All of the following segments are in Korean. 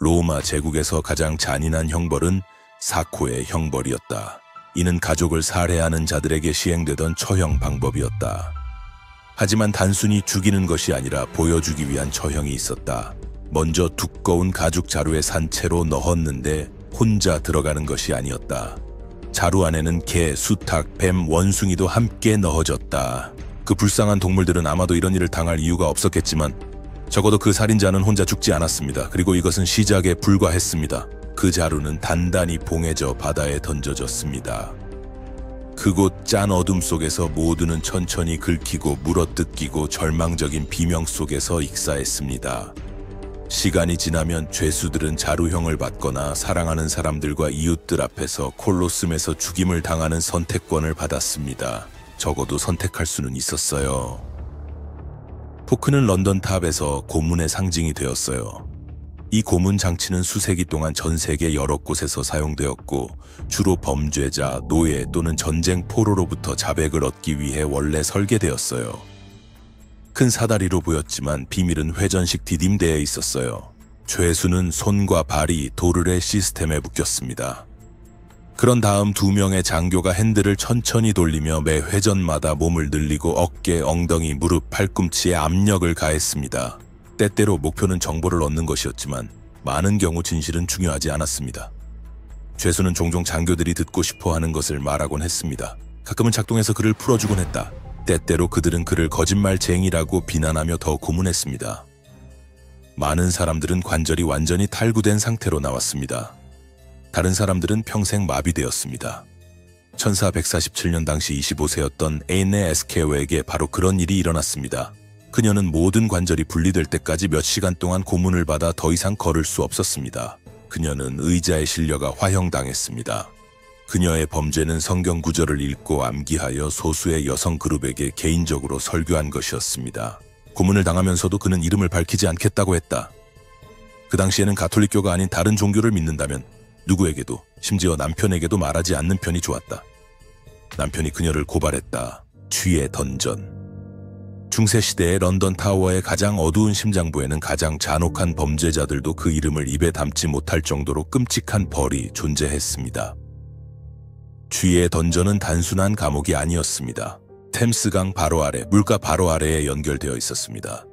로마 제국에서 가장 잔인한 형벌은 사코의 형벌이었다. 이는 가족을 살해하는 자들에게 시행되던 처형 방법이었다. 하지만 단순히 죽이는 것이 아니라 보여주기 위한 처형이 있었다. 먼저 두꺼운 가죽 자루에 산채로 넣었는데 혼자 들어가는 것이 아니었다. 자루 안에는 개, 수탉, 뱀, 원숭이도 함께 넣어졌다. 그 불쌍한 동물들은 아마도 이런 일을 당할 이유가 없었겠지만 적어도 그 살인자는 혼자 죽지 않았습니다. 그리고 이것은 시작에 불과했습니다. 그 자루는 단단히 봉해져 바다에 던져졌습니다. 그곳 짠 어둠 속에서 모두는 천천히 긁히고 물어뜯기고 절망적인 비명 속에서 익사했습니다. 시간이 지나면 죄수들은 자루형을 받거나 사랑하는 사람들과 이웃들 앞에서 콜로셈에서 죽임을 당하는 선택권을 받았습니다. 적어도 선택할 수는 있었어요. 포크는 런던 탑에서 고문의 상징이 되었어요. 이 고문 장치는 수세기 동안 전 세계 여러 곳에서 사용되었고 주로 범죄자, 노예 또는 전쟁 포로로부터 자백을 얻기 위해 원래 설계되었어요. 큰 사다리로 보였지만 비밀은 회전식 디딤대에 있었어요. 죄수는 손과 발이 도르래 시스템에 묶였습니다. 그런 다음 2명의 장교가 핸들을 천천히 돌리며 매 회전마다 몸을 늘리고 어깨, 엉덩이, 무릎, 팔꿈치에 압력을 가했습니다. 때때로 목표는 정보를 얻는 것이었지만 많은 경우 진실은 중요하지 않았습니다. 죄수는 종종 장교들이 듣고 싶어하는 것을 말하곤 했습니다. 가끔은 작동해서 그를 풀어주곤 했다. 때때로 그들은 그를 거짓말쟁이라고 비난하며 더 고문했습니다. 많은 사람들은 관절이 완전히 탈구된 상태로 나왔습니다. 다른 사람들은 평생 마비되었습니다. 1447년 당시 25세였던 에인네 에스케오에게 바로 그런 일이 일어났습니다. 그녀는 모든 관절이 분리될 때까지 몇 시간 동안 고문을 받아 더 이상 걸을 수 없었습니다. 그녀는 의자에 실려가 화형당했습니다. 그녀의 범죄는 성경 구절을 읽고 암기하여 소수의 여성 그룹에게 개인적으로 설교한 것이었습니다. 고문을 당하면서도 그는 이름을 밝히지 않겠다고 했다. 그 당시에는 가톨릭교가 아닌 다른 종교를 믿는다면 누구에게도, 심지어 남편에게도 말하지 않는 편이 좋았다. 남편이 그녀를 고발했다. 쥐의 던전. 중세시대의 런던 타워의 가장 어두운 심장부에는 가장 잔혹한 범죄자들도 그 이름을 입에 담지 못할 정도로 끔찍한 벌이 존재했습니다. 쥐의 던전은 단순한 감옥이 아니었습니다. 템스강 바로 아래, 물가 바로 아래에 연결되어 있었습니다.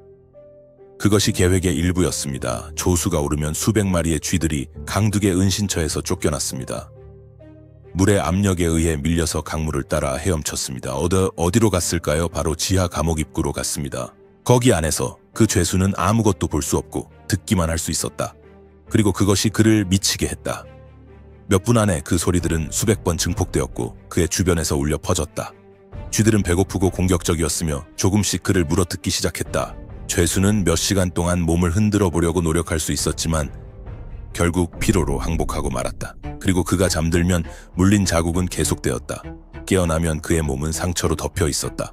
그것이 계획의 일부였습니다. 조수가 오르면 수백 마리의 쥐들이 강둑의 은신처에서 쫓겨났습니다. 물의 압력에 의해 밀려서 강물을 따라 헤엄쳤습니다. 어디로 갔을까요? 바로 지하 감옥 입구로 갔습니다. 거기 안에서 그 죄수는 아무것도 볼 수 없고 듣기만 할 수 있었다. 그리고 그것이 그를 미치게 했다. 몇 분 안에 그 소리들은 수백 번 증폭되었고 그의 주변에서 울려 퍼졌다. 쥐들은 배고프고 공격적이었으며 조금씩 그를 물어뜯기 시작했다. 죄수는 몇 시간 동안 몸을 흔들어 보려고 노력할 수 있었지만 결국 피로로 항복하고 말았다. 그리고 그가 잠들면 물린 자국은 계속되었다. 깨어나면 그의 몸은 상처로 덮여 있었다.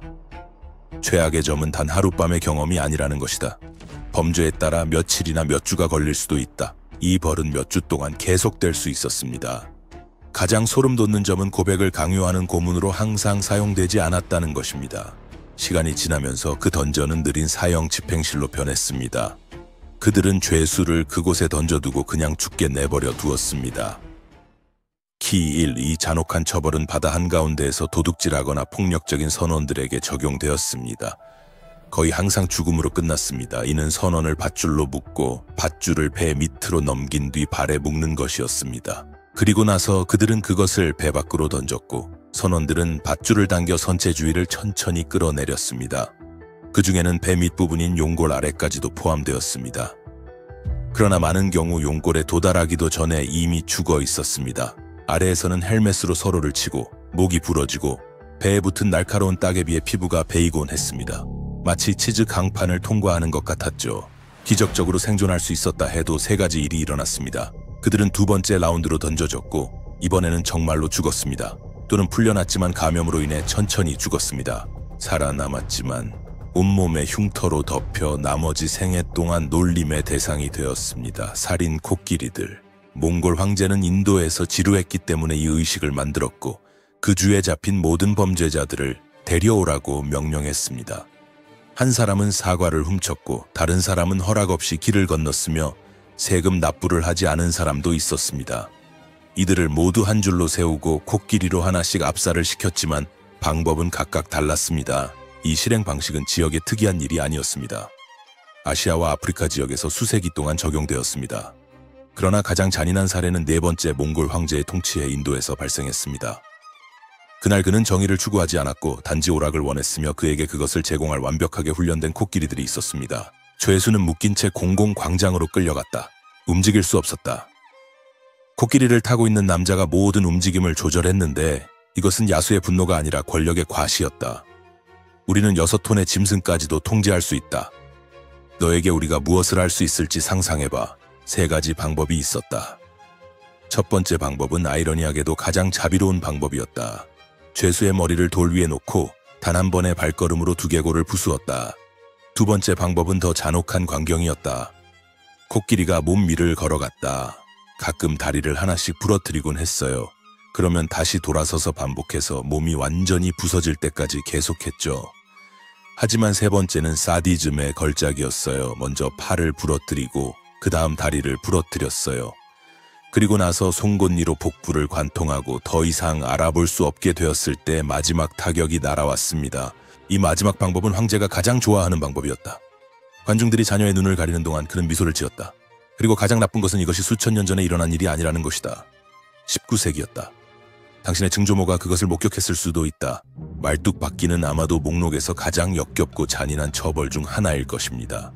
최악의 점은 단 하룻밤의 경험이 아니라는 것이다. 범죄에 따라 며칠이나 몇 주가 걸릴 수도 있다. 이 벌은 몇 주 동안 계속될 수 있었습니다. 가장 소름 돋는 점은 고백을 강요하는 고문으로 항상 사용되지 않았다는 것입니다. 시간이 지나면서 그 던전은 느린 사형 집행실로 변했습니다. 그들은 죄수를 그곳에 던져두고 그냥 죽게 내버려 두었습니다. 키 1. 이 잔혹한 처벌은 바다 한가운데에서 도둑질하거나 폭력적인 선원들에게 적용되었습니다. 거의 항상 죽음으로 끝났습니다. 이는 선원을 밧줄로 묶고 밧줄을 배 밑으로 넘긴 뒤 발에 묶는 것이었습니다. 그리고 나서 그들은 그것을 배 밖으로 던졌고 선원들은 밧줄을 당겨 선체 주위를 천천히 끌어내렸습니다. 그 중에는 배 밑부분인 용골 아래까지도 포함되었습니다. 그러나 많은 경우 용골에 도달하기도 전에 이미 죽어 있었습니다. 아래에서는 헬멧으로 서로를 치고 목이 부러지고 배에 붙은 날카로운 따개비의 피부가 베이곤 했습니다. 마치 치즈 강판을 통과하는 것 같았죠. 기적적으로 생존할 수 있었다 해도 3가지 일이 일어났습니다. 그들은 2번째 라운드로 던져졌고 이번에는 정말로 죽었습니다. 또는 풀려났지만 감염으로 인해 천천히 죽었습니다. 살아남았지만 온몸에 흉터로 덮여 나머지 생애 동안 놀림의 대상이 되었습니다. 살인 코끼리들. 몽골 황제는 인도에서 지루했기 때문에 이 의식을 만들었고 그 주에 잡힌 모든 범죄자들을 데려오라고 명령했습니다. 한 사람은 사과를 훔쳤고 다른 사람은 허락 없이 길을 건넜으며 세금 납부를 하지 않은 사람도 있었습니다. 이들을 모두 한 줄로 세우고 코끼리로 하나씩 압살을 시켰지만 방법은 각각 달랐습니다. 이 실행 방식은 지역의 특이한 일이 아니었습니다. 아시아와 아프리카 지역에서 수세기 동안 적용되었습니다. 그러나 가장 잔인한 사례는 네 번째 몽골 황제의 통치에 인도에서 발생했습니다. 그날 그는 정의를 추구하지 않았고 단지 오락을 원했으며 그에게 그것을 제공할 완벽하게 훈련된 코끼리들이 있었습니다. 죄수는 묶인 채 공공 광장으로 끌려갔다. 움직일 수 없었다. 코끼리를 타고 있는 남자가 모든 움직임을 조절했는데 이것은 야수의 분노가 아니라 권력의 과시였다. 우리는 6톤의 짐승까지도 통제할 수 있다. 너에게 우리가 무엇을 할 수 있을지 상상해봐. 3가지 방법이 있었다. 첫 번째 방법은 아이러니하게도 가장 자비로운 방법이었다. 죄수의 머리를 돌 위에 놓고 단 한 번의 발걸음으로 두개골을 부수었다. 두 번째 방법은 더 잔혹한 광경이었다. 코끼리가 몸 위를 걸어갔다. 가끔 다리를 하나씩 부러뜨리곤 했어요. 그러면 다시 돌아서서 반복해서 몸이 완전히 부서질 때까지 계속했죠. 하지만 세 번째는 사디즘의 걸작이었어요. 먼저 팔을 부러뜨리고 그 다음 다리를 부러뜨렸어요. 그리고 나서 송곳니로 복부를 관통하고 더 이상 알아볼 수 없게 되었을 때 마지막 타격이 날아왔습니다. 이 마지막 방법은 황제가 가장 좋아하는 방법이었다. 관중들이 자녀의 눈을 가리는 동안 그는 미소를 지었다. 그리고 가장 나쁜 것은 이것이 수천 년 전에 일어난 일이 아니라는 것이다. 19세기였다. 당신의 증조모가 그것을 목격했을 수도 있다. 말뚝박기는 아마도 목록에서 가장 역겹고 잔인한 처벌 중 하나일 것입니다.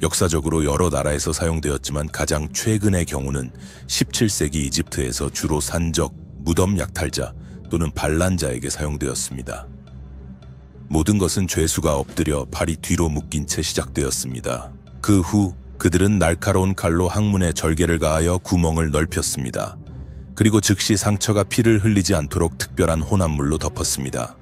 역사적으로 여러 나라에서 사용되었지만 가장 최근의 경우는 17세기 이집트에서 주로 산적, 무덤 약탈자 또는 반란자에게 사용되었습니다. 모든 것은 죄수가 엎드려 팔이 뒤로 묶인 채 시작되었습니다. 그 후 그들은 날카로운 칼로 항문에 절개를 가하여 구멍을 넓혔습니다. 그리고 즉시 상처가 피를 흘리지 않도록 특별한 혼합물로 덮었습니다.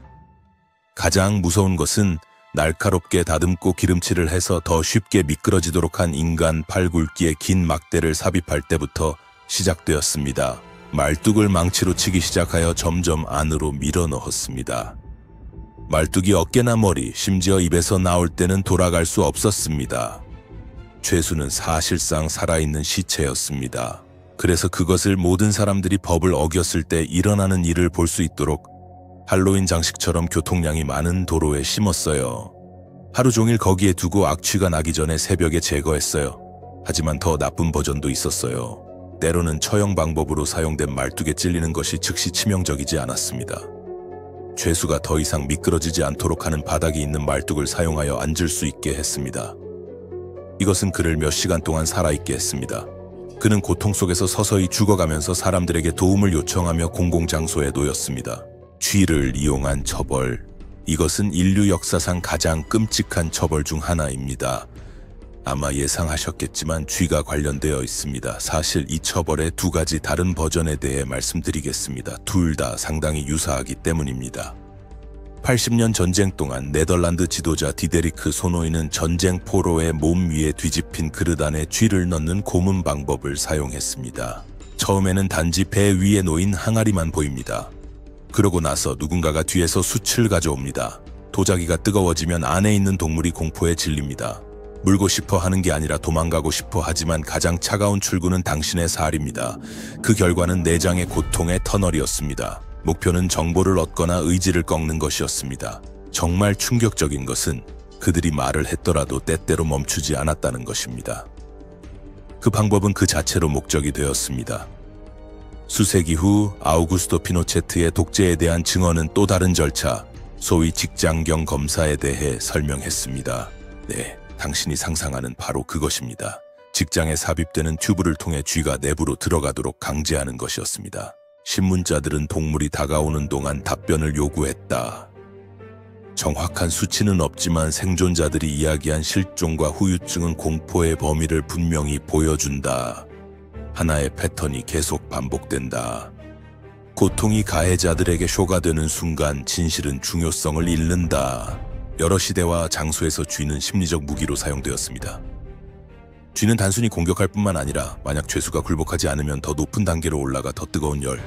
가장 무서운 것은 날카롭게 다듬고 기름칠을 해서 더 쉽게 미끄러지도록 한 인간 팔 굵기의 긴 막대를 삽입할 때부터 시작되었습니다. 말뚝을 망치로 치기 시작하여 점점 안으로 밀어 넣었습니다. 말뚝이 어깨나 머리, 심지어 입에서 나올 때는 돌아갈 수 없었습니다. 죄수는 사실상 살아있는 시체였습니다. 그래서 그것을 모든 사람들이 법을 어겼을 때 일어나는 일을 볼 수 있도록 할로윈 장식처럼 교통량이 많은 도로에 심었어요. 하루 종일 거기에 두고 악취가 나기 전에 새벽에 제거했어요. 하지만 더 나쁜 버전도 있었어요. 때로는 처형 방법으로 사용된 말뚝에 찔리는 것이 즉시 치명적이지 않았습니다. 죄수가 더 이상 미끄러지지 않도록 하는 바닥이 있는 말뚝을 사용하여 앉을 수 있게 했습니다. 이것은 그를 몇 시간 동안 살아있게 했습니다. 그는 고통 속에서 서서히 죽어가면서 사람들에게 도움을 요청하며 공공장소에 놓였습니다. 쥐를 이용한 처벌. 이것은 인류 역사상 가장 끔찍한 처벌 중 하나입니다. 아마 예상하셨겠지만 쥐가 관련되어 있습니다. 사실 이 처벌의 2가지 다른 버전에 대해 말씀드리겠습니다. 둘 다 상당히 유사하기 때문입니다. 80년 전쟁 동안 네덜란드 지도자 디데리크 소노이는 전쟁 포로의 몸 위에 뒤집힌 그릇 안에 쥐를 넣는 고문 방법을 사용했습니다. 처음에는 단지 배 위에 놓인 항아리만 보입니다. 그러고 나서 누군가가 뒤에서 숯을 가져옵니다. 도자기가 뜨거워지면 안에 있는 동물이 공포에 질립니다. 물고 싶어 하는 게 아니라 도망가고 싶어 하지만 가장 차가운 출구는 당신의 살입니다. 그 결과는 내장의 고통의 터널이었습니다. 목표는 정보를 얻거나 의지를 꺾는 것이었습니다. 정말 충격적인 것은 그들이 말을 했더라도 때때로 멈추지 않았다는 것입니다. 그 방법은 그 자체로 목적이 되었습니다. 수세기 후 아우구스토 피노체트의 독재에 대한 증언은 또 다른 절차, 소위 직장경 검사에 대해 설명했습니다. 네, 당신이 상상하는 바로 그것입니다. 직장에 삽입되는 튜브를 통해 쥐가 내부로 들어가도록 강제하는 것이었습니다. 신문자들은 동물이 다가오는 동안 답변을 요구했다. 정확한 수치는 없지만 생존자들이 이야기한 실종과 후유증은 공포의 범위를 분명히 보여준다. 하나의 패턴이 계속 반복된다. 고통이 가해자들에게 쇼가 되는 순간 진실은 중요성을 잃는다. 여러 시대와 장소에서 쥐는 심리적 무기로 사용되었습니다. 쥐는 단순히 공격할 뿐만 아니라 만약 죄수가 굴복하지 않으면 더 높은 단계로 올라가 더 뜨거운 열,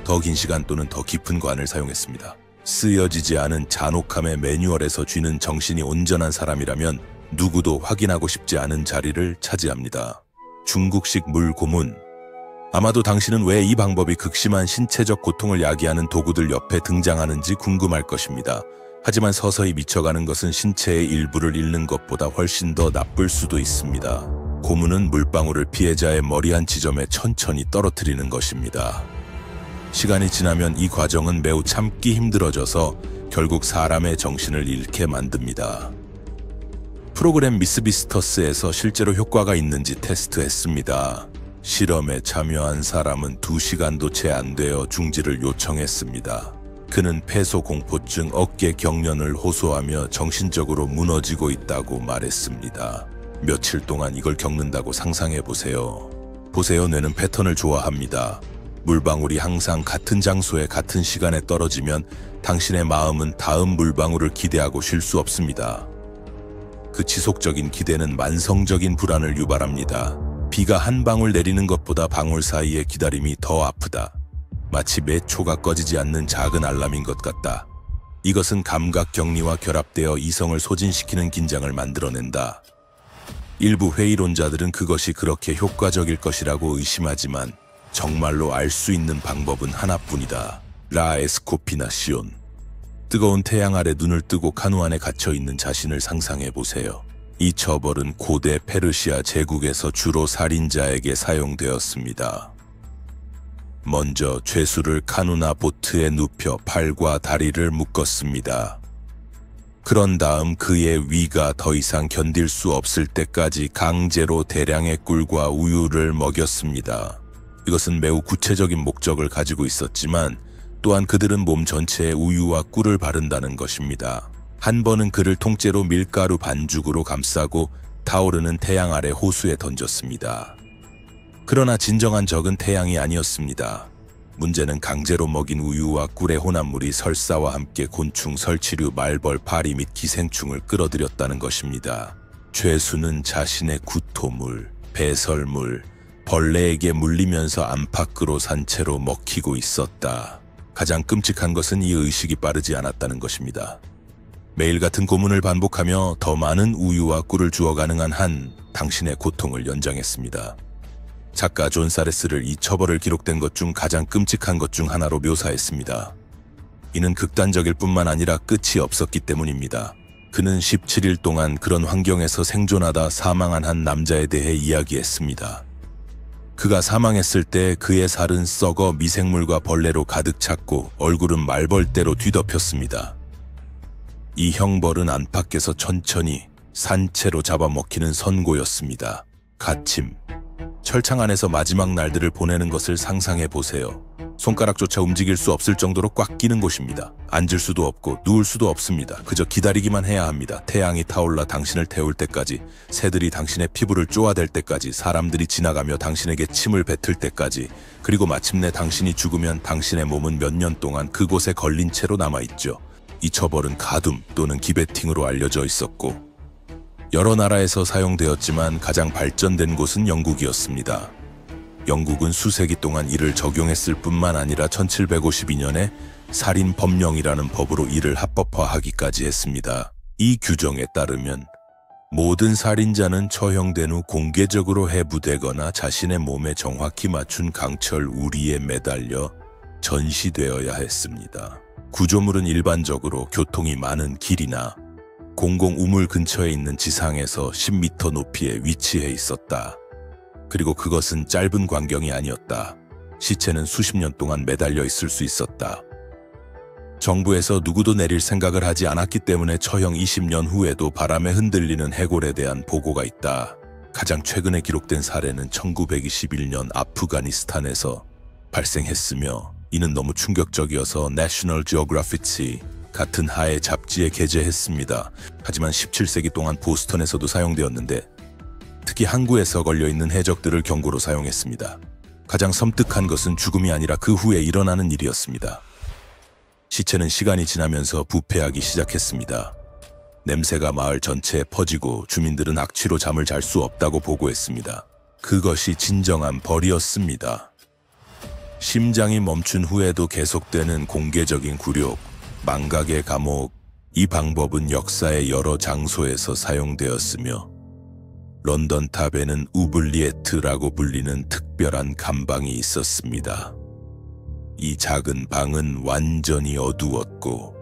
더 긴 시간 또는 더 깊은 관을 사용했습니다. 쓰여지지 않은 잔혹함의 매뉴얼에서 쥐는 정신이 온전한 사람이라면 누구도 확인하고 싶지 않은 자리를 차지합니다. 중국식 물 고문. 아마도 당신은 왜 이 방법이 극심한 신체적 고통을 야기하는 도구들 옆에 등장하는지 궁금할 것입니다. 하지만 서서히 미쳐가는 것은 신체의 일부를 잃는 것보다 훨씬 더 나쁠 수도 있습니다. 고문은 물방울을 피해자의 머리 한 지점에 천천히 떨어뜨리는 것입니다. 시간이 지나면 이 과정은 매우 참기 힘들어져서 결국 사람의 정신을 잃게 만듭니다. 프로그램 미스비스터스에서 실제로 효과가 있는지 테스트했습니다. 실험에 참여한 사람은 2시간도 채 안 되어 중지를 요청했습니다. 그는 폐소공포증, 어깨 경련을 호소하며 정신적으로 무너지고 있다고 말했습니다. 며칠 동안 이걸 겪는다고 상상해보세요. 보세요, 뇌는 패턴을 좋아합니다. 물방울이 항상 같은 장소에 같은 시간에 떨어지면 당신의 마음은 다음 물방울을 기대하고 쉴 수 없습니다. 그 지속적인 기대는 만성적인 불안을 유발합니다. 비가 한 방울 내리는 것보다 방울 사이의 기다림이 더 아프다. 마치 매 초가 꺼지지 않는 작은 알람인 것 같다. 이것은 감각 격리와 결합되어 이성을 소진시키는 긴장을 만들어낸다. 일부 회의론자들은 그것이 그렇게 효과적일 것이라고 의심하지만 정말로 알 수 있는 방법은 하나뿐이다. 라 에스코피나시온. 뜨거운 태양 아래 눈을 뜨고 카누 안에 갇혀있는 자신을 상상해보세요. 이 처벌은 고대 페르시아 제국에서 주로 살인자에게 사용되었습니다. 먼저 죄수를 카누나 보트에 눕혀 팔과 다리를 묶었습니다. 그런 다음 그의 위가 더 이상 견딜 수 없을 때까지 강제로 대량의 꿀과 우유를 먹였습니다. 이것은 매우 구체적인 목적을 가지고 있었지만 또한 그들은 몸 전체에 우유와 꿀을 바른다는 것입니다. 한 번은 그를 통째로 밀가루 반죽으로 감싸고 타오르는 태양 아래 호수에 던졌습니다. 그러나 진정한 적은 태양이 아니었습니다. 문제는 강제로 먹인 우유와 꿀의 혼합물이 설사와 함께 곤충, 설치류, 말벌, 파리 및 기생충을 끌어들였다는 것입니다. 죄수는 자신의 구토물, 배설물, 벌레에게 물리면서 안팎으로 산채로 먹히고 있었다. 가장 끔찍한 것은 이 의식이 빠르지 않았다는 것입니다. 매일 같은 고문을 반복하며 더 많은 우유와 꿀을 주어 가능한 한 당신의 고통을 연장했습니다. 작가 존 사레스를 이 처벌을 기록된 것 중 가장 끔찍한 것 중 하나로 묘사했습니다. 이는 극단적일 뿐만 아니라 끝이 없었기 때문입니다. 그는 17일 동안 그런 환경에서 생존하다 사망한 한 남자에 대해 이야기했습니다. 그가 사망했을 때 그의 살은 썩어 미생물과 벌레로 가득 찼고 얼굴은 말벌대로 뒤덮였습니다. 이 형벌은 안팎에서 천천히 산채로 잡아먹히는 선고였습니다. 갇힘. 철창 안에서 마지막 날들을 보내는 것을 상상해 보세요. 손가락조차 움직일 수 없을 정도로 꽉 끼는 곳입니다. 앉을 수도 없고 누울 수도 없습니다. 그저 기다리기만 해야 합니다. 태양이 타올라 당신을 태울 때까지, 새들이 당신의 피부를 쪼아댈 때까지, 사람들이 지나가며 당신에게 침을 뱉을 때까지, 그리고 마침내 당신이 죽으면 당신의 몸은 몇 년 동안 그곳에 걸린 채로 남아있죠. 이 처벌은 가둠 또는 기베팅으로 알려져 있었고 여러 나라에서 사용되었지만 가장 발전된 곳은 영국이었습니다. 영국은 수세기 동안 이를 적용했을 뿐만 아니라 1752년에 살인법령이라는 법으로 이를 합법화하기까지 했습니다. 이 규정에 따르면 모든 살인자는 처형된 후 공개적으로 해부되거나 자신의 몸에 정확히 맞춘 강철 우리에 매달려 전시되어야 했습니다. 구조물은 일반적으로 교통이 많은 길이나 공공 우물 근처에 있는 지상에서 10m 높이에 위치해 있었다. 그리고 그것은 짧은 광경이 아니었다. 시체는 수십 년 동안 매달려 있을 수 있었다. 정부에서 누구도 내릴 생각을 하지 않았기 때문에 처형 20년 후에도 바람에 흔들리는 해골에 대한 보고가 있다. 가장 최근에 기록된 사례는 1921년 아프가니스탄에서 발생했으며 이는 너무 충격적이어서 내셔널 지오그래피치 같은 하의 잡지에 게재했습니다. 하지만 17세기 동안 보스턴에서도 사용되었는데 특히 항구에서 걸려있는 해적들을 경고로 사용했습니다. 가장 섬뜩한 것은 죽음이 아니라 그 후에 일어나는 일이었습니다. 시체는 시간이 지나면서 부패하기 시작했습니다. 냄새가 마을 전체에 퍼지고 주민들은 악취로 잠을 잘 수 없다고 보고했습니다. 그것이 진정한 벌이었습니다. 심장이 멈춘 후에도 계속되는 공개적인 굴욕, 망각의 감옥. 이 방법은 역사의 여러 장소에서 사용되었으며 런던 탑에는 우블리에트라고 불리는 특별한 감방이 있었습니다. 이 작은 방은 완전히 어두웠고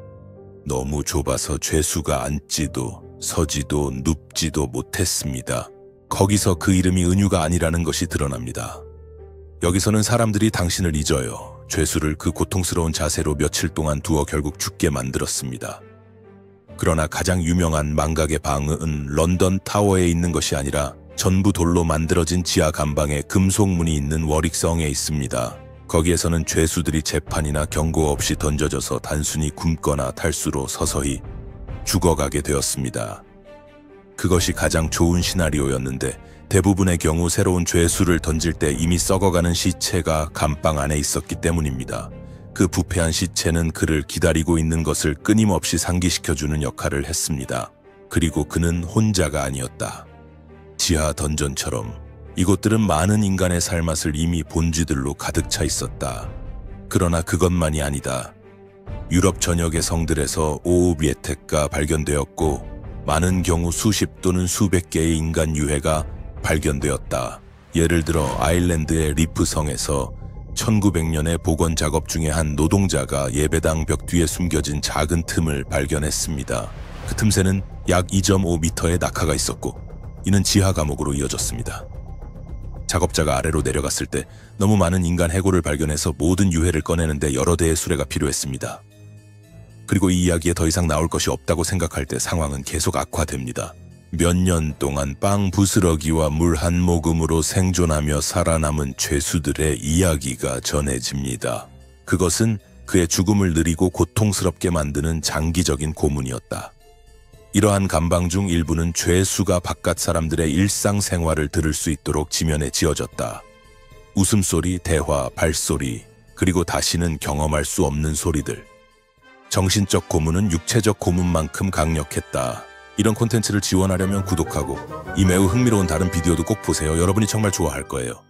너무 좁아서 죄수가 앉지도 서지도 눕지도 못했습니다. 거기서 그 이름이 은유가 아니라는 것이 드러납니다. 여기서는 사람들이 당신을 잊어요. 죄수를 그 고통스러운 자세로 며칠 동안 두어 결국 죽게 만들었습니다. 그러나 가장 유명한 망각의 방은 런던 타워에 있는 것이 아니라 전부 돌로 만들어진 지하 감방에 금속문이 있는 워릭성에 있습니다. 거기에서는 죄수들이 재판이나 경고 없이 던져져서 단순히 굶거나 탈수로 서서히 죽어가게 되었습니다. 그것이 가장 좋은 시나리오였는데 대부분의 경우 새로운 죄수를 던질 때 이미 썩어가는 시체가 감방 안에 있었기 때문입니다. 그 부패한 시체는 그를 기다리고 있는 것을 끊임없이 상기시켜주는 역할을 했습니다. 그리고 그는 혼자가 아니었다. 지하 던전처럼 이곳들은 많은 인간의 살맛을 이미 본쥐들로 가득 차 있었다. 그러나 그것만이 아니다. 유럽 전역의 성들에서 오우비에텍가 발견되었고 많은 경우 수십 또는 수백 개의 인간 유해가 발견되었다. 예를 들어 아일랜드의 리프성에서 1900년에 복원 작업 중에 한 노동자가 예배당 벽 뒤에 숨겨진 작은 틈을 발견했습니다. 그 틈새는 약 2.5m의 낙하가 있었고 이는 지하 감옥으로 이어졌습니다. 작업자가 아래로 내려갔을 때 너무 많은 인간 해골을 발견해서 모든 유해를 꺼내는데 여러 대의 수레가 필요했습니다. 그리고 이 이야기에 더 이상 나올 것이 없다고 생각할 때 상황은 계속 악화됩니다. 몇 년 동안 빵 부스러기와 물 한 모금으로 생존하며 살아남은 죄수들의 이야기가 전해집니다. 그것은 그의 죽음을 느리고 고통스럽게 만드는 장기적인 고문이었다. 이러한 감방 중 일부는 죄수가 바깥 사람들의 일상생활을 들을 수 있도록 지면에 지어졌다. 웃음소리, 대화, 발소리, 그리고 다시는 경험할 수 없는 소리들. 정신적 고문은 육체적 고문만큼 강력했다. 이런 콘텐츠를 지원하려면 구독하고 이 매우 흥미로운 다른 비디오도 꼭 보세요. 여러분이 정말 좋아할 거예요.